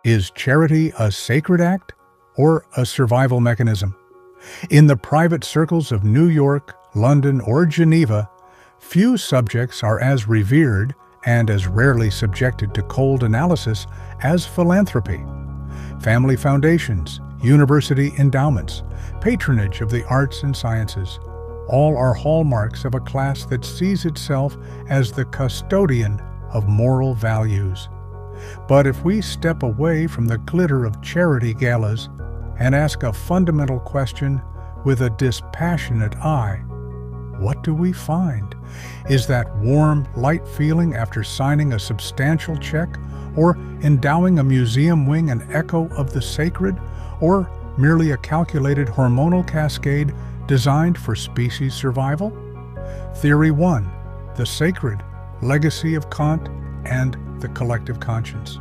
Is charity a sacred act or a survival mechanism? In the private circles of New York, London, or Geneva, few subjects are as revered and as rarely subjected to cold analysis as philanthropy. Family foundations, university endowments, patronage of the arts and sciences, all are hallmarks of a class that sees itself as the custodian of moral values. But if we step away from the glitter of charity galas and ask a fundamental question with a dispassionate eye, what do we find? Is that warm, light feeling after signing a substantial check, or endowing a museum wing an echo of the sacred, or merely a calculated hormonal cascade designed for species survival? Theory 1, the sacred legacy of Kant and the collective conscience.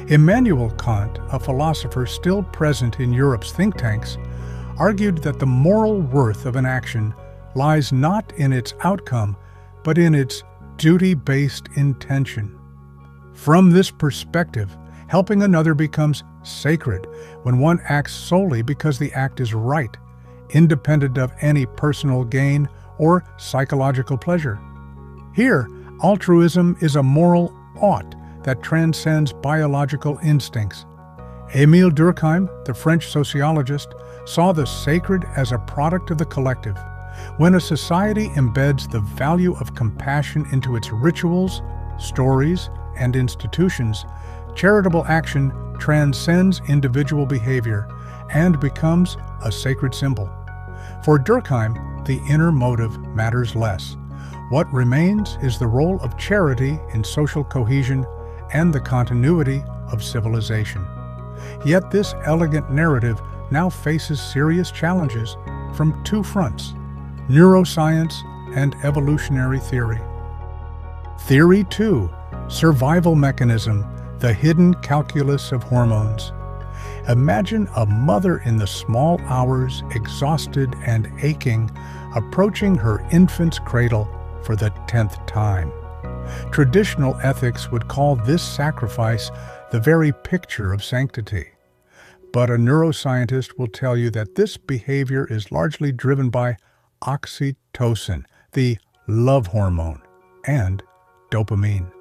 Immanuel Kant, a philosopher still present in Europe's think tanks, argued that the moral worth of an action lies not in its outcome, but in its duty-based intention. From this perspective, helping another becomes sacred when one acts solely because the act is right, independent of any personal gain or psychological pleasure. Here, altruism is a moral ought that transcends biological instincts. Émile Durkheim, the French sociologist, saw the sacred as a product of the collective. When a society embeds the value of compassion into its rituals, stories, and institutions, charitable action transcends individual behavior and becomes a sacred symbol. For Durkheim, the inner motive matters less. What remains is the role of charity in social cohesion and the continuity of civilization. Yet this elegant narrative now faces serious challenges from two fronts: neuroscience and evolutionary theory. Theory 2, survival mechanism, the hidden calculus of hormones. Imagine a mother in the small hours, exhausted and aching, approaching her infant's cradle for the 10th time. Traditional ethics would call this sacrifice the very picture of sanctity. But a neuroscientist will tell you that this behavior is largely driven by oxytocin, the love hormone, and dopamine.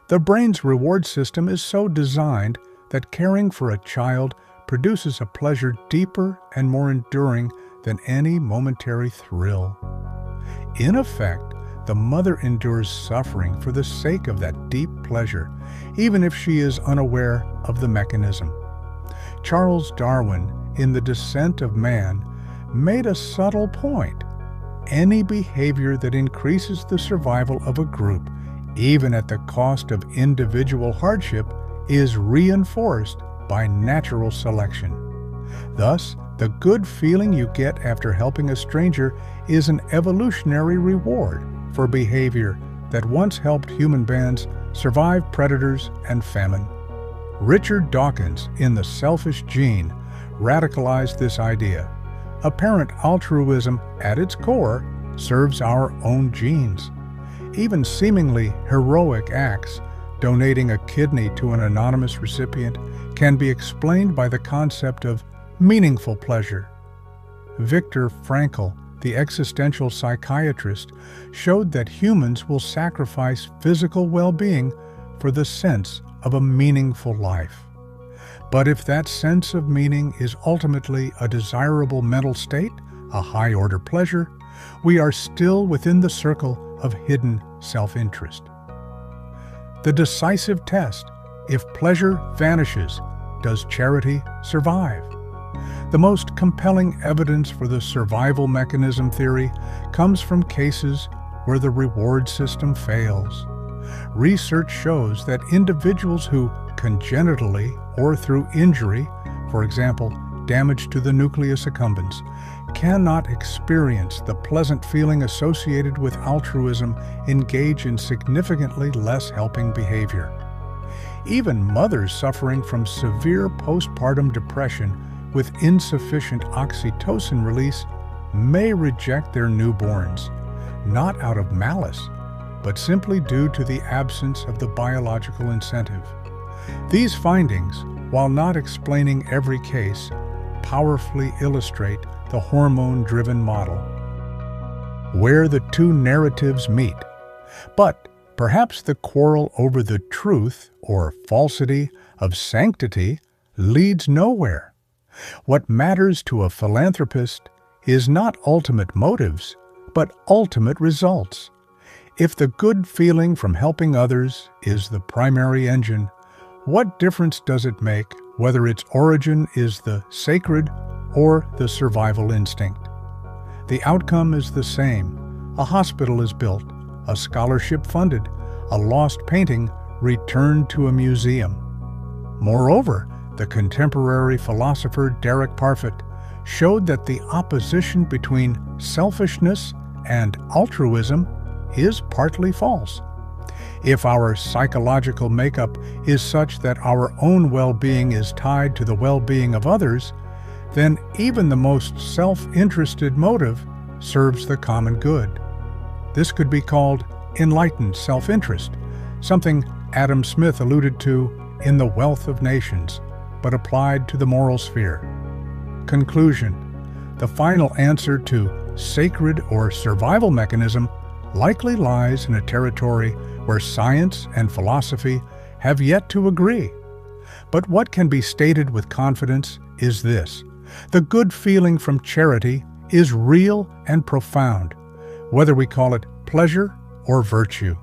The brain's reward system is so designed that caring for a child produces a pleasure deeper and more enduring than any momentary thrill. In effect, the mother endures suffering for the sake of that deep pleasure, even if she is unaware of the mechanism. Charles Darwin, in The Descent of Man, made a subtle point. Any behavior that increases the survival of a group, even at the cost of individual hardship, is reinforced by natural selection. Thus, the good feeling you get after helping a stranger is an evolutionary reward for behavior that once helped human bands survive predators and famine. Richard Dawkins, in The Selfish Gene, radicalized this idea. Apparent altruism, at its core, serves our own genes. Even seemingly heroic acts, donating a kidney to an anonymous recipient, can be explained by the concept of meaningful pleasure. Viktor Frankl, the existential psychiatrist, showed that humans will sacrifice physical well-being for the sense of a meaningful life. But if that sense of meaning is ultimately a desirable mental state, a high-order pleasure, we are still within the circle of hidden self-interest. The decisive test: if pleasure vanishes, does charity survive? The most compelling evidence for the survival mechanism theory comes from cases where the reward system fails. Research shows that individuals who congenitally or through injury, for example, damage to the nucleus accumbens, cannot experience the pleasant feeling associated with altruism, engage in significantly less helping behavior. Even mothers suffering from severe postpartum depression with insufficient oxytocin release may reject their newborns, not out of malice, but simply due to the absence of the biological incentive. These findings, while not explaining every case, powerfully illustrate the hormone-driven model, where the two narratives meet. But perhaps the quarrel over the truth or falsity of sanctity leads nowhere. What matters to a philanthropist is not ultimate motives, but ultimate results. If the good feeling from helping others is the primary engine, what difference does it make whether its origin is the sacred or the survival instinct? The outcome is the same. A hospital is built, a scholarship funded, a lost painting returned to a museum. Moreover, the contemporary philosopher Derek Parfit showed that the opposition between selfishness and altruism is partly false. If our psychological makeup is such that our own well-being is tied to the well-being of others, then even the most self-interested motive serves the common good. This could be called enlightened self-interest, something Adam Smith alluded to in The Wealth of Nations, but applied to the moral sphere. Conclusion: the final answer to sacred or survival mechanism likely lies in a territory where science and philosophy have yet to agree. But what can be stated with confidence is this: the good feeling from charity is real and profound, whether we call it pleasure or virtue.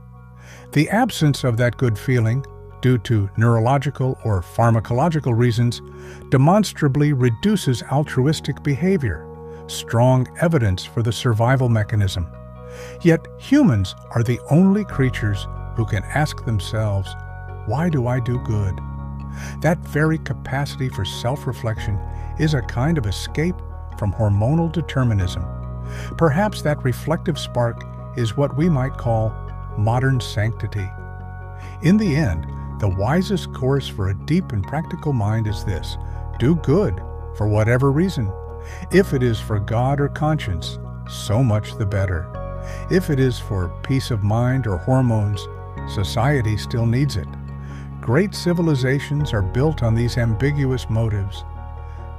The absence of that good feeling, due to neurological or pharmacological reasons, demonstrably reduces altruistic behavior, strong evidence for the survival mechanism. Yet humans are the only creatures who can ask themselves, why do I do good? That very capacity for self-reflection is a kind of escape from hormonal determinism. Perhaps that reflective spark is what we might call modern sanctity. In the end, the wisest course for a deep and practical mind is this: do good for whatever reason. If it is for God or conscience, so much the better. If it is for peace of mind or hormones, society still needs it. Great civilizations are built on these ambiguous motives.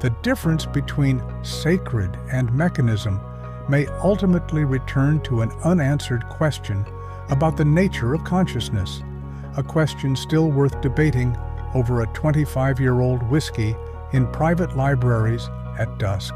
The difference between sacred and mechanism may ultimately return to an unanswered question about the nature of consciousness, a question still worth debating over a 25-year-old whiskey in private libraries at dusk.